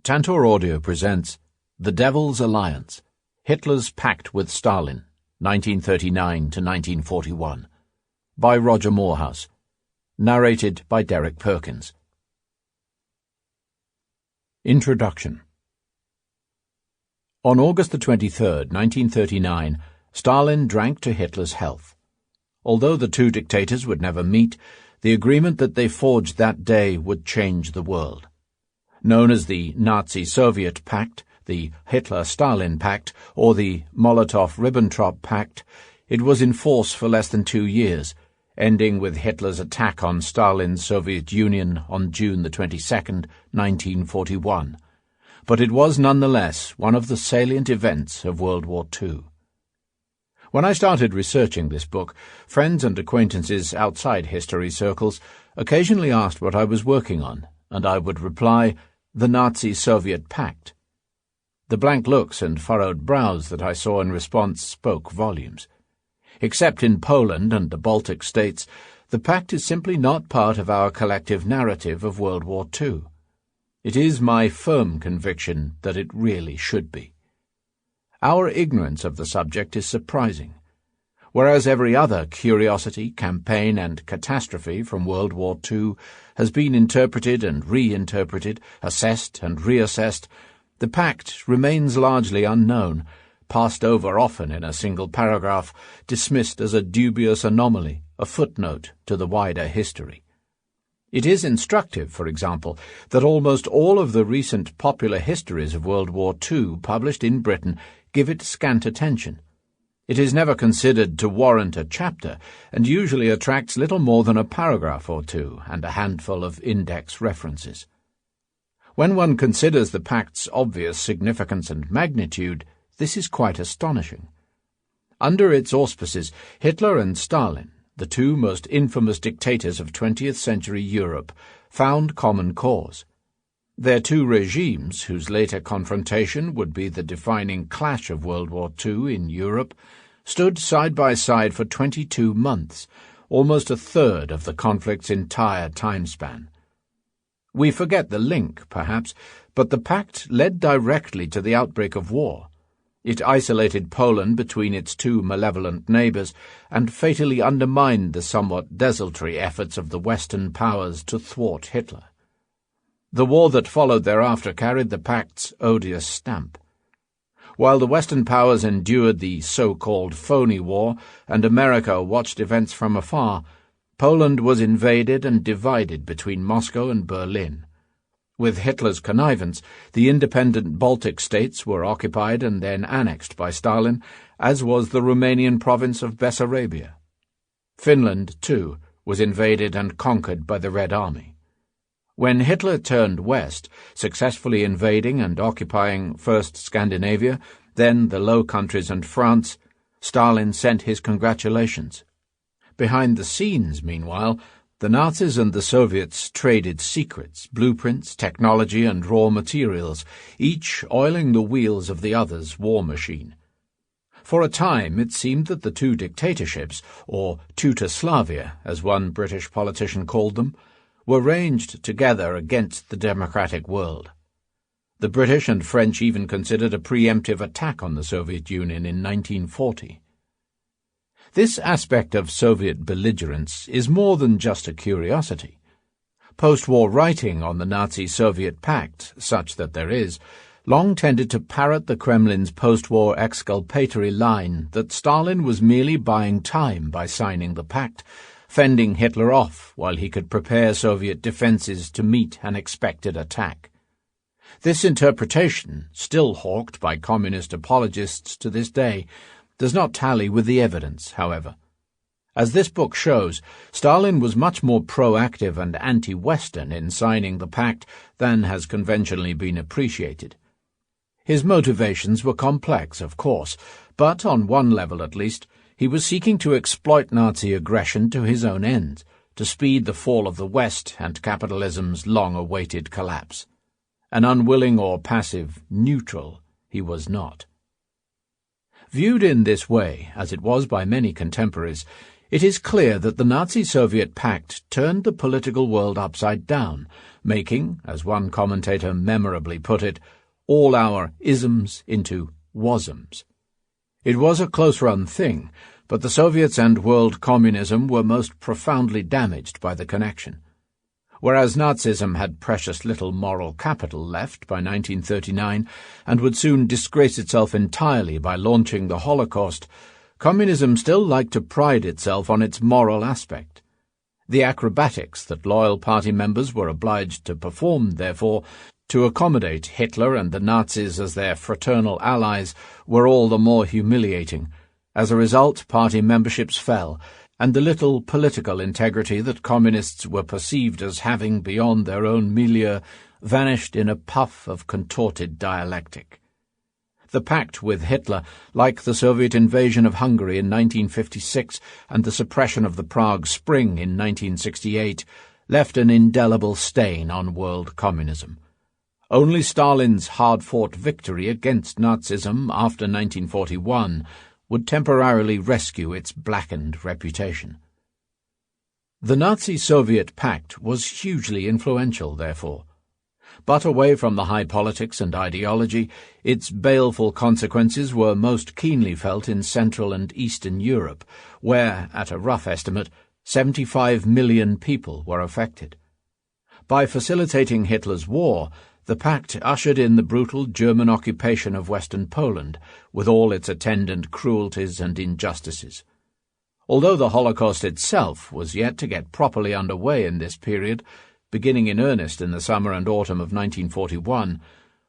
Tantor Audio presents The Devil's Alliance, Hitler's Pact with Stalin, 1939 to 1941, by Roger Moorhouse, narrated by Derek Perkins. Introduction. On August the 23rd, 1939, Stalin drank to Hitler's health. Although the two dictators would never meet, the agreement that they forged that day would change the world. Known as the Nazi-Soviet Pact, the Hitler-Stalin Pact, or the Molotov-Ribbentrop Pact, it was in force for less than 2 years, ending with Hitler's attack on Stalin's Soviet Union on June the 22nd, 1941. But it was nonetheless one of the salient events of World War II. When I started researching this book, friends and acquaintances outside history circles occasionally asked what I was working on, and I would reply, the Nazi-Soviet Pact. The blank looks and furrowed brows that I saw in response spoke volumes. Except in Poland and the Baltic states, the pact is simply not part of our collective narrative of World War II. It is my firm conviction that it really should be. Our ignorance of the subject is surprising. Whereas every other curiosity, campaign, and catastrophe from World War II has been interpreted and reinterpreted, assessed and reassessed, the pact remains largely unknown, passed over often in a single paragraph, dismissed as a dubious anomaly, a footnote to the wider history. It is instructive, for example, that almost all of the recent popular histories of World War II published in Britain give it scant attention. It is never considered to warrant a chapter, and usually attracts little more than a paragraph or two and a handful of index references. When one considers the pact's obvious significance and magnitude, this is quite astonishing. Under its auspices, Hitler and Stalin, the two most infamous dictators of 20th century Europe, found common cause. Their two regimes, whose later confrontation would be the defining clash of World War II in Europe, stood side by side for 22 months, almost a third of the conflict's entire timespan. We forget the link, perhaps, but the pact led directly to the outbreak of war. It isolated Poland between its two malevolent neighbours and fatally undermined the somewhat desultory efforts of the Western powers to thwart Hitler. The war that followed thereafter carried the pact's odious stamp. While the Western powers endured the so-called phony war and America watched events from afar, Poland was invaded and divided between Moscow and Berlin. With Hitler's connivance, the independent Baltic states were occupied and then annexed by Stalin, as was the Romanian province of Bessarabia. Finland, too, was invaded and conquered by the Red Army. When Hitler turned west, successfully invading and occupying first Scandinavia, then the Low Countries and France, Stalin sent his congratulations. Behind the scenes, meanwhile, the Nazis and the Soviets traded secrets, blueprints, technology, and raw materials, each oiling the wheels of the other's war machine. For a time it seemed that the two dictatorships, or Teutaslavia, as one British politician called them, were ranged together against the democratic world. The British and French even considered a preemptive attack on the Soviet Union in 1940. This aspect of Soviet belligerence is more than just a curiosity. Post-war writing on the Nazi-Soviet Pact, such that there is, long tended to parrot the Kremlin's post-war exculpatory line that Stalin was merely buying time by signing the pact, fending Hitler off while he could prepare Soviet defenses to meet an expected attack. This interpretation, still hawked by communist apologists to this day, does not tally with the evidence, however. As this book shows, Stalin was much more proactive and anti-Western in signing the pact than has conventionally been appreciated. His motivations were complex, of course, but on one level at least, he was seeking to exploit Nazi aggression to his own ends, to speed the fall of the West and capitalism's long-awaited collapse. An unwilling or passive neutral he was not. Viewed in this way, as it was by many contemporaries, It is clear that the Nazi-Soviet Pact turned the political world upside down, making, as one commentator memorably put it, all our isms into wasms. It was a close-run thing, but the Soviets and world communism were most profoundly damaged by the connection. Whereas Nazism had precious little moral capital left by 1939 and would soon disgrace itself entirely by launching the Holocaust, communism still liked to pride itself on its moral aspect. The acrobatics that loyal party members were obliged to perform, therefore, to accommodate Hitler and the Nazis as their fraternal allies were all the more humiliating. As a result, party memberships fell, and the little political integrity that communists were perceived as having beyond their own milieu vanished in a puff of contorted dialectic. The pact with Hitler, like the Soviet invasion of Hungary in 1956 and the suppression of the Prague Spring in 1968, left an indelible stain on world communism. Only Stalin's hard-fought victory against Nazism after 1941 would temporarily rescue its blackened reputation. The Nazi-Soviet Pact was hugely influential, therefore. But away from the high politics and ideology, its baleful consequences were most keenly felt in Central and Eastern Europe, where, at a rough estimate, 75 million people were affected. By facilitating Hitler's war, the pact ushered in the brutal German occupation of Western Poland, with all its attendant cruelties and injustices. Although the Holocaust itself was yet to get properly underway in this period, beginning in earnest in the summer and autumn of 1941,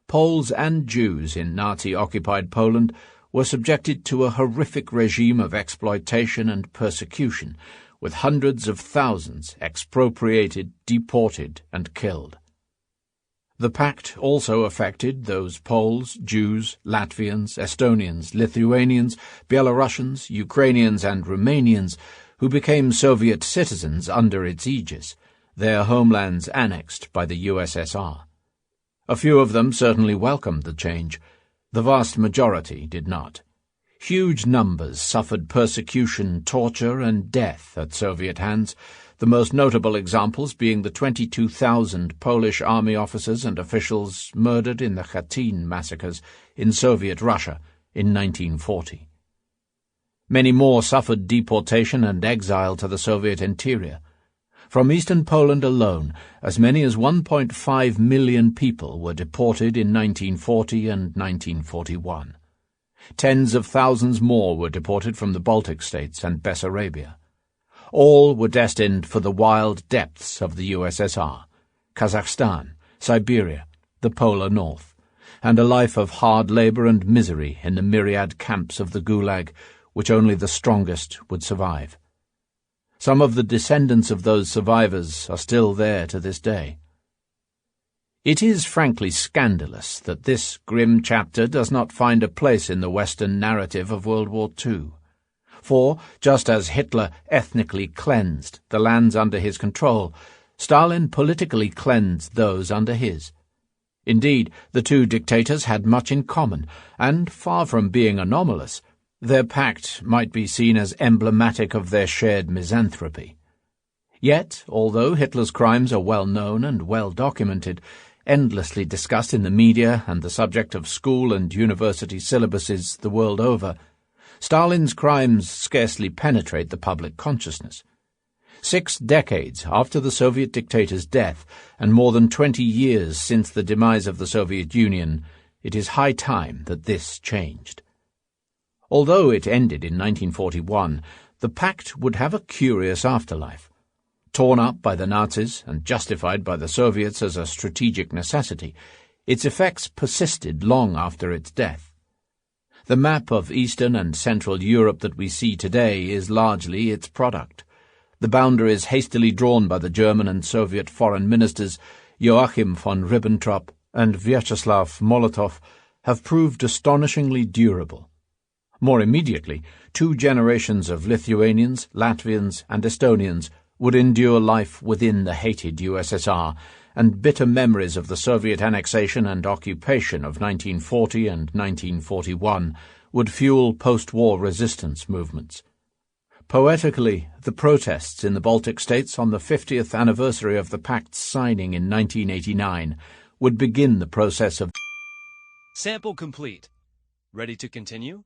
Poles and Jews in Nazi-occupied Poland were subjected to a horrific regime of exploitation and persecution, with hundreds of thousands expropriated, deported, and killed. The pact also affected those Poles, Jews, Latvians, Estonians, Lithuanians, Belarusians, Ukrainians, and Romanians who became Soviet citizens under its aegis, their homelands annexed by the USSR. A few of them certainly welcomed the change. The vast majority did not. Huge numbers suffered persecution, torture, and death at Soviet hands, the most notable examples being the 22,000 Polish army officers and officials murdered in the Katyn massacres in Soviet Russia in 1940. Many more suffered deportation and exile to the Soviet interior. From eastern Poland alone, as many as 1.5 million people were deported in 1940 and 1941. Tens of thousands more were deported from the Baltic states and Bessarabia. All were destined for the wild depths of the USSR, Kazakhstan, Siberia, the Polar North, and a life of hard labor and misery in the myriad camps of the Gulag, which only the strongest would survive. Some of the descendants of those survivors are still there to this day. It is frankly scandalous that this grim chapter does not find a place in the Western narrative of World War II. For, just as Hitler ethnically cleansed the lands under his control, Stalin politically cleansed those under his. Indeed, the two dictators had much in common, and, far from being anomalous, their pact might be seen as emblematic of their shared misanthropy. Yet, although Hitler's crimes are well known and well documented, endlessly discussed in the media and the subject of school and university syllabuses the world over, Stalin's crimes scarcely penetrate the public consciousness. 6 decades after the Soviet dictator's death, and more than 20 years since the demise of the Soviet Union, it is high time that this changed. Although it ended in 1941, the pact would have a curious afterlife. Torn up by the Nazis and justified by the Soviets as a strategic necessity, its effects persisted long after its death. The map of Eastern and Central Europe that we see today is largely its product. The boundaries hastily drawn by the German and Soviet foreign ministers Joachim von Ribbentrop and Vyacheslav Molotov have proved astonishingly durable. More immediately, 2 generations of Lithuanians, Latvians, and Estonians would endure life within the hated USSR, and bitter memories of the Soviet annexation and occupation of 1940 and 1941 would fuel post-war resistance movements. Poetically, the protests in the Baltic states on the 50th anniversary of the Pact's signing in 1989 would begin the process of Sample complete. Ready to continue?